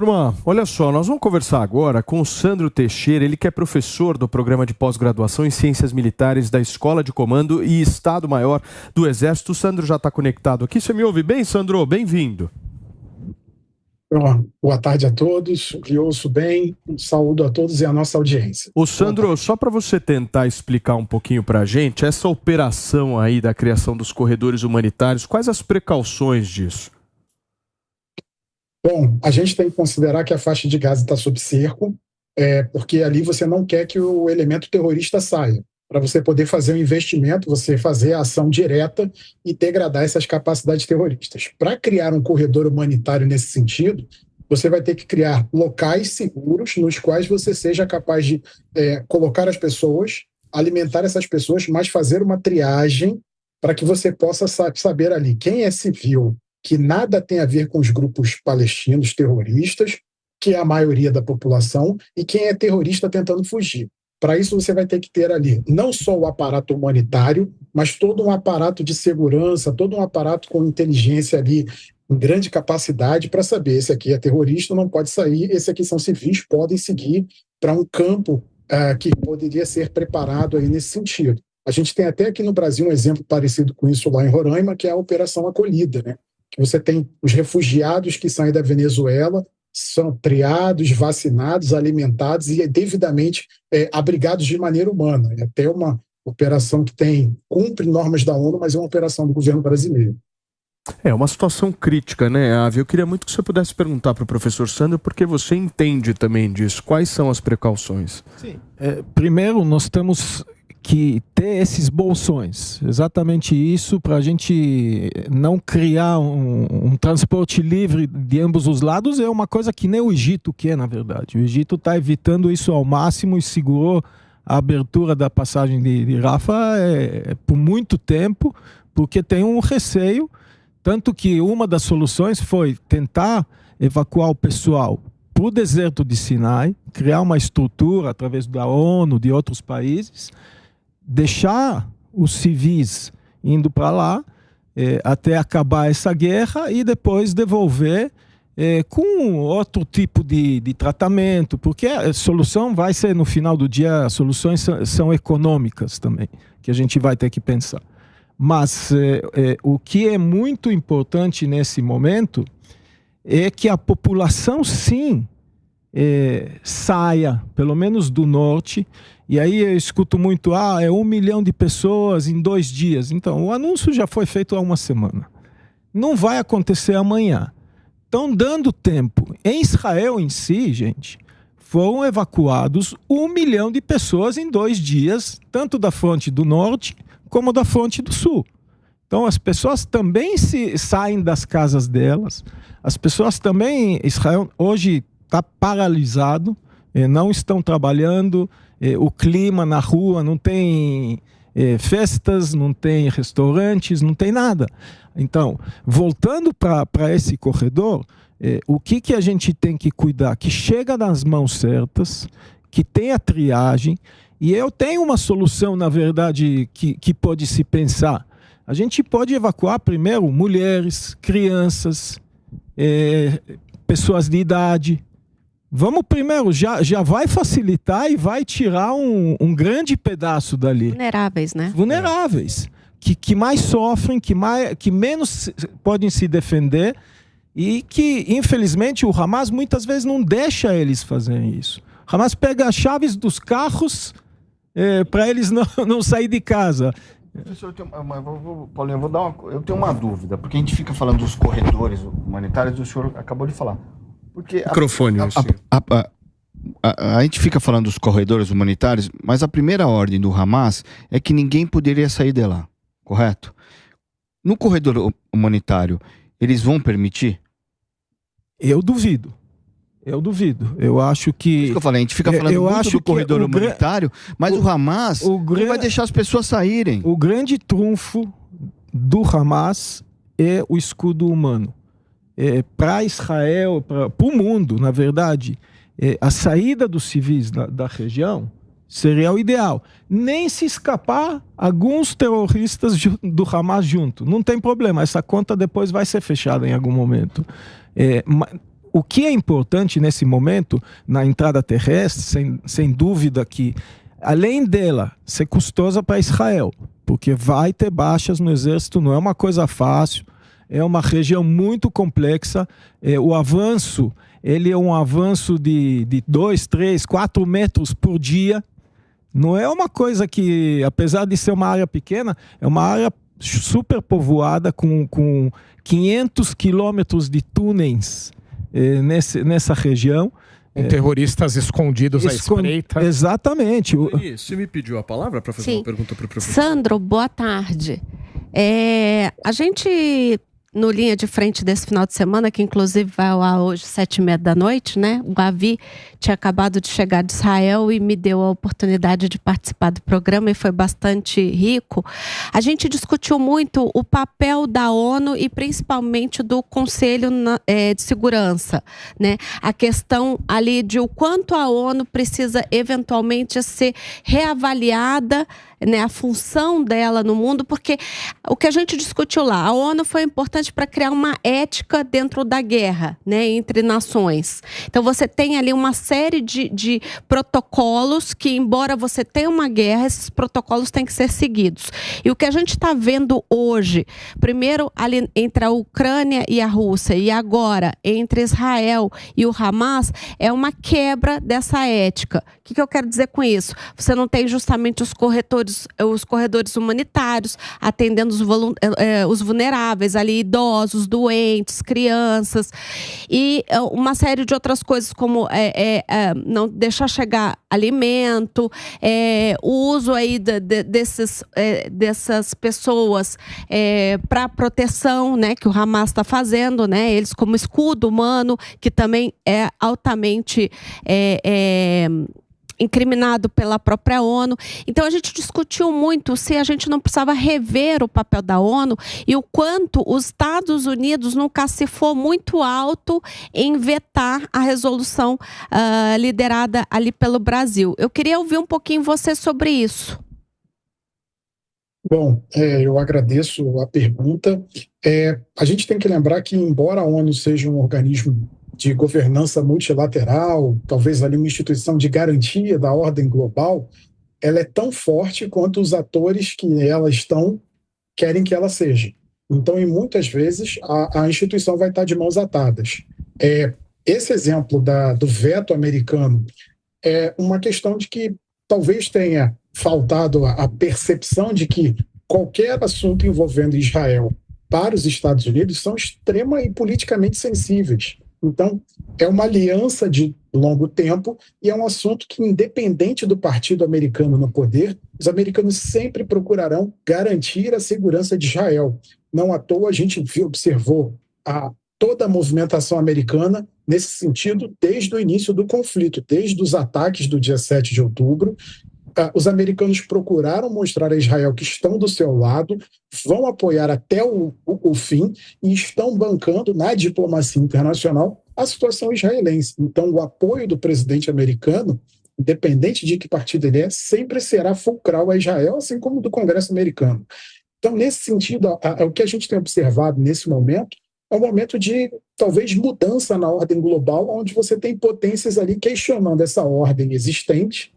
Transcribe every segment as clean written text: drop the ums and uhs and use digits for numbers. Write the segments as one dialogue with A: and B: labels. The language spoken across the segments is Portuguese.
A: Turma, olha só, nós vamos conversar agora com o Sandro Teixeira, ele que é professor do programa de pós-graduação em Ciências Militares da Escola de Comando e Estado-Maior do Exército. O Sandro já está conectado aqui. Você me ouve bem, Sandro? Bem-vindo.
B: Boa tarde a todos, lhe ouço bem, um saúdo a todos e a nossa audiência.
A: Ô Sandro, só para você tentar explicar um pouquinho para a gente, essa operação aí da criação dos corredores humanitários, quais as precauções disso?
B: Bom, a gente tem que considerar que a faixa de Gaza está sob cerco, porque ali você não quer que o elemento terrorista saia. Para você poder fazer um investimento, você fazer a ação direta e degradar essas capacidades terroristas. Para criar um corredor humanitário nesse sentido, você vai ter que criar locais seguros nos quais você seja capaz de colocar as pessoas, alimentar essas pessoas, mas fazer uma triagem para que você possa saber ali quem é civil, que nada tem a ver com os grupos palestinos terroristas, que é a maioria da população, e quem é terrorista tentando fugir. Para isso, você vai ter que ter ali não só o aparato humanitário, mas todo um aparato de segurança, todo um aparato com inteligência ali, em grande capacidade para saber esse aqui é terrorista, não pode sair, esse aqui são civis, podem seguir para um campo que poderia ser preparado aí nesse sentido. A gente tem até aqui no Brasil um exemplo parecido com isso lá em Roraima, que é a Operação Acolhida, né? Que você tem os refugiados que saem da Venezuela, são triados, vacinados, alimentados e devidamente abrigados de maneira humana. É até uma operação que cumpre normas da ONU, mas é uma operação do governo brasileiro.
A: É uma situação crítica, né, Ave? Eu queria muito que você pudesse perguntar para o professor Sandro, porque você entende também disso. Quais são as precauções?
C: Sim. Primeiro, nós temos que ter esses bolsões, exatamente isso, para a gente não criar um transporte livre de ambos os lados. É uma coisa que nem o Egito quer, na verdade. O Egito está evitando isso ao máximo e segurou a abertura da passagem de Rafah por muito tempo, porque tem um receio, tanto que uma das soluções foi tentar evacuar o pessoal para o deserto de Sinai, criar uma estrutura através da ONU, de outros países, deixar os civis indo para lá até acabar essa guerra e depois devolver com outro tipo de tratamento, porque a solução vai ser, no final do dia, as soluções são econômicas também, que a gente vai ter que pensar. Mas o que é muito importante nesse momento é que a população, sim, saia, pelo menos do norte. E aí eu escuto muito, 1 milhão de pessoas em 2 dias. Então, o anúncio já foi feito há uma semana. Não vai acontecer amanhã. Estão dando tempo. Em Israel em si, gente, foram evacuados 1 milhão de pessoas em 2 dias, tanto da fronte do norte como da fronte do sul. Então, as pessoas também saem das casas delas. As pessoas também, Israel hoje está paralisado, não estão trabalhando, o clima na rua não tem festas, não tem restaurantes, não tem nada. Então, voltando para esse corredor, o que a gente tem que cuidar? Que chega nas mãos certas, que tenha triagem, e eu tenho uma solução, na verdade, que pode se pensar. A gente pode evacuar primeiro mulheres, crianças, pessoas de idade. Vamos primeiro, já vai facilitar e vai tirar um grande pedaço dali.
D: Vulneráveis, né?
C: Vulneráveis. Que mais sofrem, que menos podem se defender e que, infelizmente, o Hamas muitas vezes não deixa eles fazerem isso. O Hamas pega as chaves dos carros para eles não sair de casa.
E: Professor, Paulinho, eu tenho uma dúvida, porque a gente fica falando dos corredores humanitários e o senhor acabou de falar. Porque
A: Microfone,
E: a gente fica falando dos corredores humanitários, mas a primeira ordem do Hamas é que ninguém poderia sair de lá, correto? No corredor humanitário, eles vão permitir?
C: Eu duvido. Eu acho que...
E: Isso que eu falei, a gente fica falando muito do corredor humanitário, mas o Hamas não vai deixar as pessoas saírem.
C: O grande trunfo do Hamas é o escudo humano. Para Israel, para o mundo, na verdade, a saída dos civis da região seria o ideal. Nem se escapar alguns terroristas do Hamas junto. Não tem problema, essa conta depois vai ser fechada em algum momento. O que é importante nesse momento, na entrada terrestre, sem dúvida que, além dela ser custosa para Israel, porque vai ter baixas no exército, não é uma coisa fácil, é uma região muito complexa, o avanço, ele é um avanço de 2, 3, 4 metros por dia, não é uma coisa que, apesar de ser uma área pequena, é uma área super povoada com 500 quilômetros de túneis nessa região.
D: Com terroristas escondidos à espreita.
C: Exatamente.
A: Você me pediu a palavra para fazer uma pergunta para o professor?
F: Sandro, boa tarde. A gente, no Linha de Frente desse final de semana, que inclusive vai ao ar hoje, 19h30, né? O Gavi tinha acabado de chegar de Israel e me deu a oportunidade de participar do programa e foi bastante rico. A gente discutiu muito o papel da ONU e principalmente do Conselho de Segurança, né? A questão ali de o quanto a ONU precisa eventualmente ser reavaliada, né, a função dela no mundo, porque o que a gente discutiu lá, a ONU foi importante para criar uma ética dentro da guerra, né, entre nações. Então você tem ali uma série de protocolos que, embora você tenha uma guerra, esses protocolos têm que ser seguidos. E o que a gente está vendo hoje, primeiro ali entre a Ucrânia e a Rússia, e agora entre Israel e o Hamas, é uma quebra dessa ética. O que eu quero dizer com isso? Você não tem justamente os corredores humanitários atendendo os vulneráveis, ali idosos, doentes, crianças, e uma série de outras coisas como não deixar chegar alimento, o uso aí dessas pessoas para proteção, né, que o Hamas está fazendo, né, eles como escudo humano, que também é altamente incriminado pela própria ONU. Então a gente discutiu muito se a gente não precisava rever o papel da ONU e o quanto os Estados Unidos não cacifou muito alto em vetar a resolução liderada ali pelo Brasil. Eu queria ouvir um pouquinho você sobre isso.
B: Bom, eu agradeço a pergunta. A gente tem que lembrar que, embora a ONU seja um organismo de governança multilateral, talvez ali uma instituição de garantia da ordem global, ela é tão forte quanto os atores que ela querem que ela seja. Então, em muitas vezes, a instituição vai estar de mãos atadas. Esse exemplo do veto americano é uma questão de que talvez tenha faltado a percepção de que qualquer assunto envolvendo Israel para os Estados Unidos são extrema e politicamente sensíveis. Então, é uma aliança de longo tempo e é um assunto que, independente do partido americano no poder, os americanos sempre procurarão garantir a segurança de Israel. Não à toa a gente observou toda a movimentação americana nesse sentido desde o início do conflito, desde os ataques do dia 7 de outubro. Os americanos procuraram mostrar a Israel que estão do seu lado, vão apoiar até o fim e estão bancando na diplomacia internacional a situação israelense. Então, o apoio do presidente americano, independente de que partido ele é, sempre será fulcral a Israel, assim como do Congresso americano. Então, nesse sentido, o que a gente tem observado nesse momento é um momento de, talvez, mudança na ordem global, onde você tem potências ali questionando essa ordem existente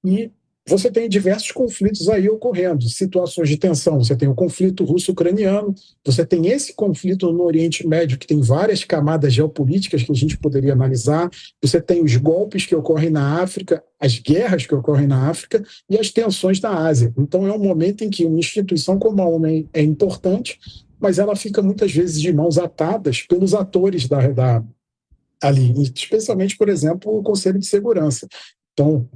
B: e você tem diversos conflitos aí ocorrendo, situações de tensão. Você tem o conflito russo-ucraniano, você tem esse conflito no Oriente Médio, que tem várias camadas geopolíticas que a gente poderia analisar, você tem os golpes que ocorrem na África, as guerras que ocorrem na África e as tensões na Ásia. Então é um momento em que uma instituição como a ONU é importante, mas ela fica muitas vezes de mãos atadas pelos atores ali, especialmente, por exemplo, o Conselho de Segurança. Então,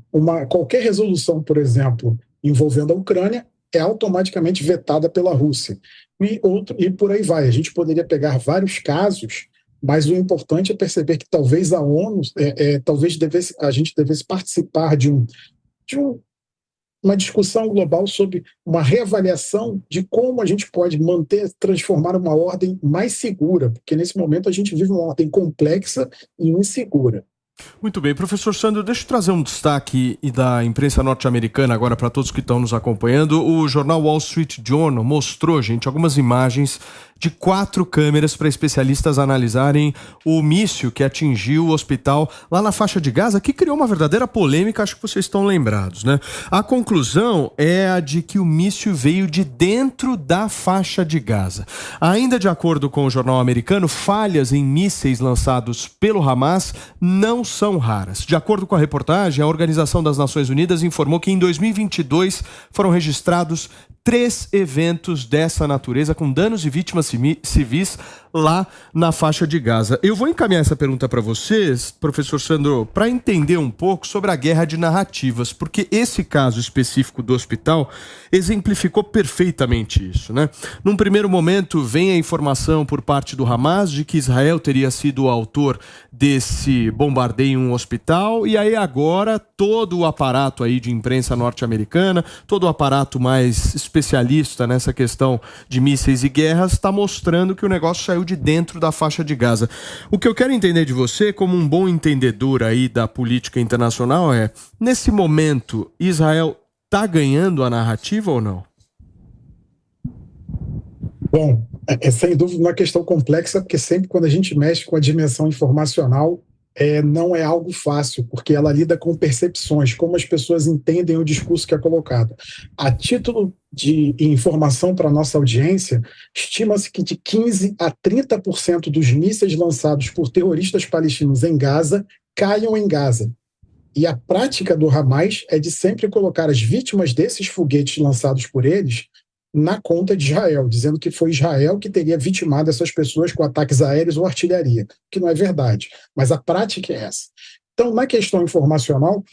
B: qualquer resolução, por exemplo, envolvendo a Ucrânia, é automaticamente vetada pela Rússia. E por aí vai. A gente poderia pegar vários casos, mas o importante é perceber que talvez a ONU, a gente devesse participar de uma discussão global sobre uma reavaliação de como a gente pode transformar uma ordem mais segura, porque nesse momento a gente vive uma ordem complexa e insegura.
A: Muito bem, professor Sandro, deixa eu trazer um destaque da imprensa norte-americana agora para todos que estão nos acompanhando. O jornal Wall Street Journal mostrou, gente, algumas imagens de 4 câmeras para especialistas analisarem o míssil que atingiu o hospital lá na faixa de Gaza, que criou uma verdadeira polêmica, acho que vocês estão lembrados, né? A conclusão é a de que o míssil veio de dentro da faixa de Gaza. Ainda de acordo com o jornal americano, falhas em mísseis lançados pelo Hamas não são raras. De acordo com a reportagem, a Organização das Nações Unidas informou que em 2022 foram registrados 3 eventos dessa natureza com danos e vítimas civis lá na faixa de Gaza. Eu vou encaminhar essa pergunta para vocês, professor Sandro, para entender um pouco sobre a guerra de narrativas, porque esse caso específico do hospital exemplificou perfeitamente isso, né? Num primeiro momento, vem a informação por parte do Hamas de que Israel teria sido o autor desse bombardeio em um hospital, e aí agora todo o aparato aí de imprensa norte-americana, todo o aparato mais especialista nessa questão de mísseis e guerras está mostrando que o negócio saiu de dentro da faixa de Gaza. O que eu quero entender de você, como um bom entendedor aí da política internacional, é, nesse momento, Israel está ganhando a narrativa ou não?
B: Bom, é sem dúvida uma questão complexa, porque sempre quando a gente mexe com a dimensão informacional, não é algo fácil, porque ela lida com percepções, como as pessoas entendem o discurso que é colocado. A título de informação para a nossa audiência, estima-se que de 15% a 30% dos mísseis lançados por terroristas palestinos em Gaza caiam em Gaza. E a prática do Hamas é de sempre colocar as vítimas desses foguetes lançados por eles na conta de Israel, dizendo que foi Israel que teria vitimado essas pessoas com ataques aéreos ou artilharia, que não é verdade, mas a prática é essa. Então, na questão informacional,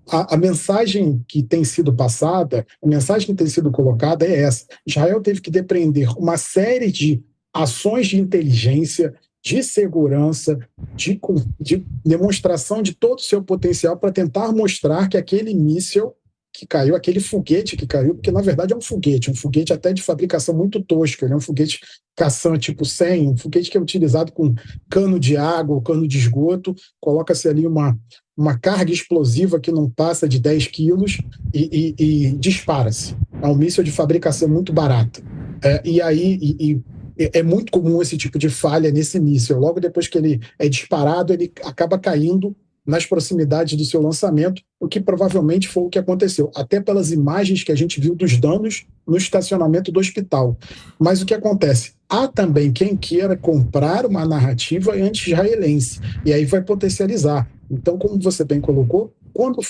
B: a mensagem que tem sido passada, a mensagem que tem sido colocada é essa. Israel teve que depreender uma série de ações de inteligência, de segurança, de demonstração de todo o seu potencial para tentar mostrar que aquele míssil que caiu, aquele foguete que caiu, porque na verdade é um foguete até de fabricação muito tosca, né? Um foguete Kassan tipo 100, um foguete que é utilizado com cano de água ou cano de esgoto, coloca-se ali uma carga explosiva que não passa de 10 quilos e dispara-se. É um míssil de fabricação muito barata. É muito comum esse tipo de falha nesse míssil. Logo depois que ele é disparado, ele acaba caindo nas proximidades do seu lançamento, o que provavelmente foi o que aconteceu, até pelas imagens que a gente viu dos danos no estacionamento do hospital. Mas o que acontece? Há também quem queira comprar uma narrativa anti-israelense, e aí vai potencializar. Então, como você bem colocou, quando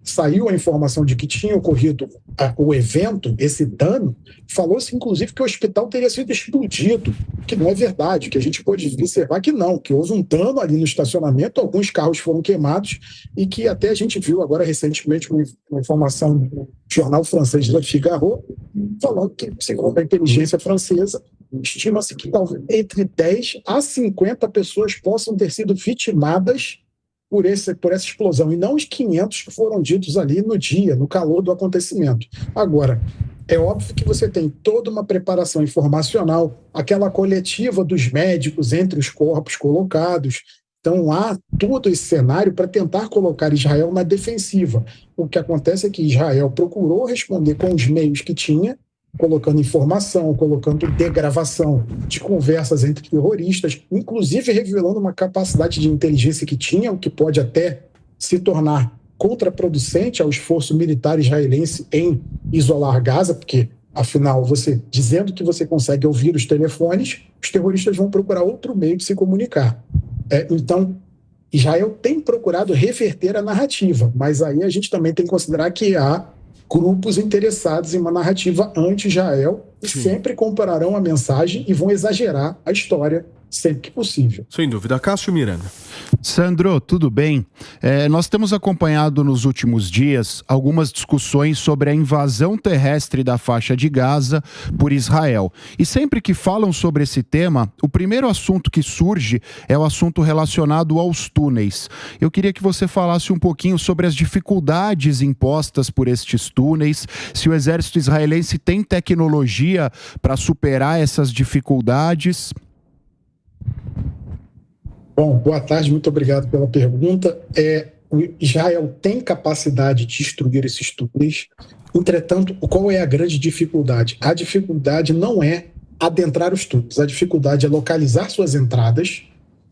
B: saiu a informação de que tinha ocorrido o evento, esse dano, falou-se inclusive que o hospital teria sido explodido, que não é verdade, que a gente pôde observar que não, que houve um dano ali no estacionamento, alguns carros foram queimados e que até a gente viu agora recentemente uma informação do jornal francês Le Figaro, falando que, segundo a inteligência francesa, estima-se que talvez entre 10 a 50 pessoas possam ter sido vitimadas por essa explosão, e não os 500 que foram ditos ali no dia, no calor do acontecimento. Agora, é óbvio que você tem toda uma preparação informacional, aquela coletiva dos médicos entre os corpos colocados. Então, há todo esse cenário para tentar colocar Israel na defensiva. O que acontece é que Israel procurou responder com os meios que tinha, colocando informação, colocando degravação de conversas entre terroristas, inclusive revelando uma capacidade de inteligência que tinha, o que pode até se tornar contraproducente ao esforço militar israelense em isolar Gaza, porque, afinal, você dizendo que você consegue ouvir os telefones, os terroristas vão procurar outro meio de se comunicar. Então, Israel tem procurado reverter a narrativa, mas aí a gente também tem que considerar que há grupos interessados em uma narrativa anti-Israel e sempre compararão a mensagem e vão exagerar a história sempre que possível.
A: Sem dúvida. Cássio Miranda.
G: Sandro, tudo bem? Nós temos acompanhado nos últimos dias algumas discussões sobre a invasão terrestre da faixa de Gaza por Israel. E sempre que falam sobre esse tema, o primeiro assunto que surge é o assunto relacionado aos túneis. Eu queria que você falasse um pouquinho sobre as dificuldades impostas por estes túneis, se o exército israelense tem tecnologia para superar essas dificuldades.
B: Bom, boa tarde, muito obrigado pela pergunta. O Israel tem capacidade de destruir esses túneis. Entretanto, qual é a grande dificuldade? A dificuldade não é adentrar os túneis, a dificuldade é localizar suas entradas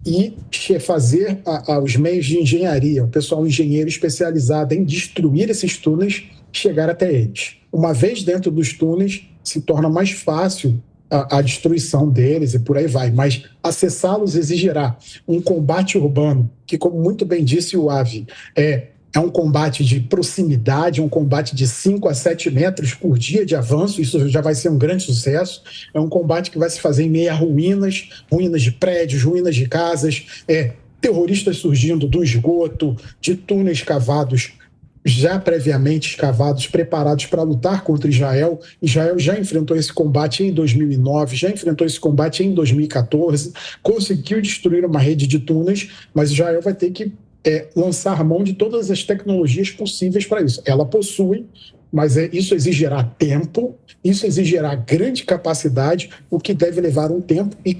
B: e fazer os meios de engenharia, o pessoal engenheiro especializado em destruir esses túneis, chegar até eles. Uma vez dentro dos túneis, se torna mais fácil a destruição deles e por aí vai, mas acessá-los exigirá um combate urbano, que, como muito bem disse o Avi, é um combate de proximidade, um combate de 5 a 7 metros por dia de avanço, isso já vai ser um grande sucesso. É um combate que vai se fazer em meio a ruínas de prédios, ruínas de casas, terroristas surgindo do esgoto, de túneis cavados, já previamente escavados, preparados para lutar contra Israel. Israel já enfrentou esse combate em 2009, já enfrentou esse combate em 2014, conseguiu destruir uma rede de túneis, mas Israel vai ter que lançar mão de todas as tecnologias possíveis para isso. Ela possui, mas isso exigirá tempo, isso exigirá grande capacidade, o que deve levar um tempo, e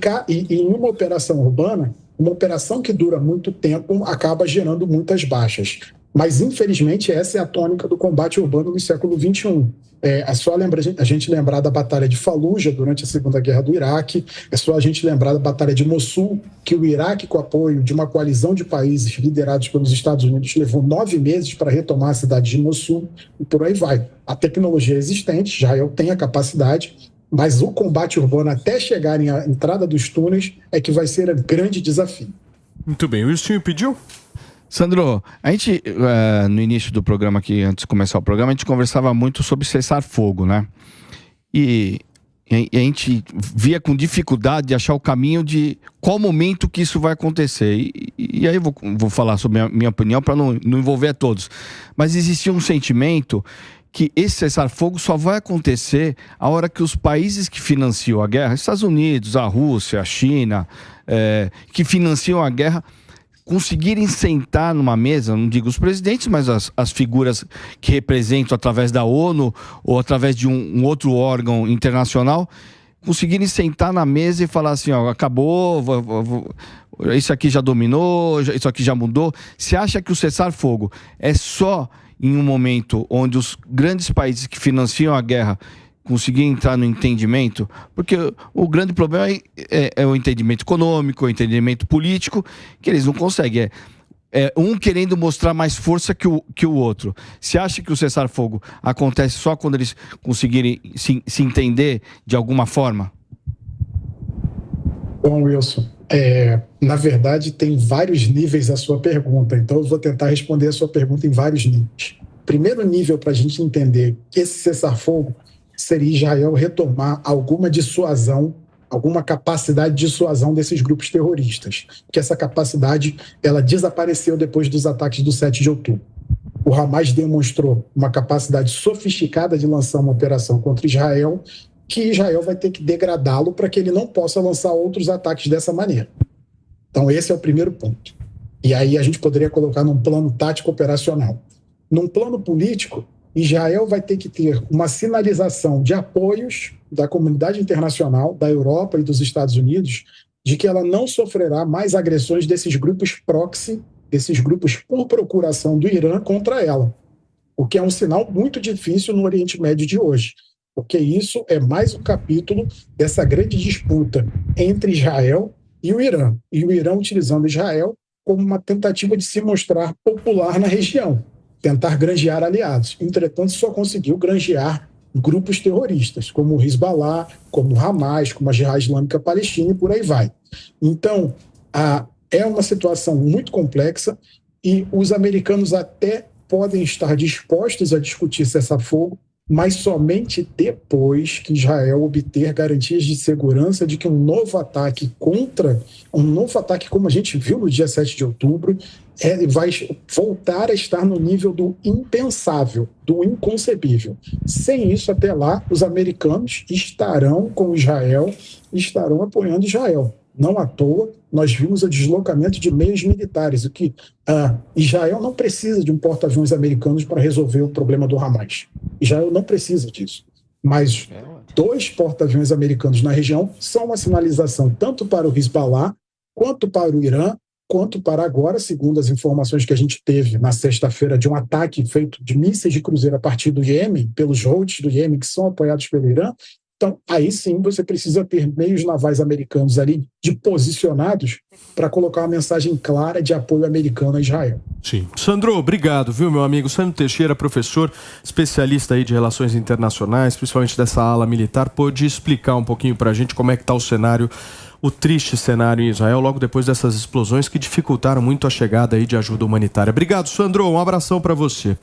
B: em uma operação urbana, uma operação que dura muito tempo acaba gerando muitas baixas. Mas, infelizmente, essa é a tônica do combate urbano no século XXI. É só a gente lembrar da Batalha de Fallujah durante a Segunda Guerra do Iraque, é só a gente lembrar da Batalha de Mossul, que o Iraque, com o apoio de uma coalizão de países liderados pelos Estados Unidos, levou 9 meses para retomar a cidade de Mossul, e por aí vai. A tecnologia é existente, Israel tem a capacidade, mas o combate urbano até chegarem à entrada dos túneis é que vai ser um grande desafio.
A: Muito bem, o Wilson pediu?
E: Sandro, a gente, no início do programa aqui, antes de começar o programa, a gente conversava muito sobre cessar fogo, né? E a gente via com dificuldade de achar o caminho de qual momento que isso vai acontecer. E aí eu vou falar sobre a minha opinião para não envolver a todos. Mas existia um sentimento que esse cessar-fogo só vai acontecer a hora que os países que financiam a guerra, Estados Unidos, a Rússia, a China, que financiam a guerra, conseguirem sentar numa mesa, não digo os presidentes, mas as figuras que representam através da ONU ou através de um outro órgão internacional, conseguirem sentar na mesa e falar assim, ó, acabou, isso aqui já dominou, isso aqui já mudou. Você acha que o cessar-fogo é só em um momento onde os grandes países que financiam a guerra conseguir entrar no entendimento? Porque o grande problema é o entendimento econômico, o entendimento político, que eles não conseguem. Um querendo mostrar mais força que o outro. Você acha que o cessar-fogo acontece só quando eles conseguirem se entender de alguma forma?
B: Bom, Wilson, na verdade tem vários níveis a sua pergunta, então eu vou tentar responder a sua pergunta em vários níveis. Primeiro nível, para a gente entender que esse cessar-fogo seria Israel retomar alguma dissuasão, alguma capacidade de dissuasão desses grupos terroristas, que essa capacidade ela desapareceu depois dos ataques do 7 de outubro. O Hamas demonstrou uma capacidade sofisticada de lançar uma operação contra Israel, que Israel vai ter que degradá-lo para que ele não possa lançar outros ataques dessa maneira. Então esse é o primeiro ponto. E aí a gente poderia colocar num plano tático operacional. Num plano político, Israel vai ter que ter uma sinalização de apoios da comunidade internacional, da Europa e dos Estados Unidos, de que ela não sofrerá mais agressões desses grupos proxy, desses grupos por procuração do Irã contra ela. O que é um sinal muito difícil no Oriente Médio de hoje, porque isso é mais um capítulo dessa grande disputa entre Israel e o Irã. E o Irã utilizando Israel como uma tentativa de se mostrar popular na região, tentar granjear aliados. Entretanto, só conseguiu granjear grupos terroristas, como o Hezbollah, como o Hamas, como a Jihad Islâmica Palestina e por aí vai. Então, é uma situação muito complexa e os americanos até podem estar dispostos a discutir cessar-fogo, mas somente depois que Israel obter garantias de segurança de que um novo ataque como a gente viu no dia 7 de outubro, vai voltar a estar no nível do impensável, do inconcebível. Sem isso, até lá, os americanos estarão com Israel, estarão apoiando Israel. Não à toa, nós vimos o deslocamento de meios militares, o que Israel não precisa de um porta-aviões americanos para resolver o problema do Hamas. Israel não precisa disso. Mas 2 porta-aviões americanos na região são uma sinalização tanto para o Hezbollah quanto para o Irã quanto para agora, segundo as informações que a gente teve na sexta-feira, de um ataque feito de mísseis de cruzeiro a partir do Iêmen, pelos Houthis do Iêmen, que são apoiados pelo Irã. Então, aí sim você precisa ter meios navais americanos ali posicionados para colocar uma mensagem clara de apoio americano a Israel.
A: Sim. Sandro, obrigado, viu, meu amigo? Sandro Teixeira, professor, especialista aí de relações internacionais, principalmente dessa ala militar, pôde explicar um pouquinho para a gente como é que está o cenário, o triste cenário em Israel, logo depois dessas explosões que dificultaram muito a chegada aí de ajuda humanitária. Obrigado, Sandro. Um abração para você.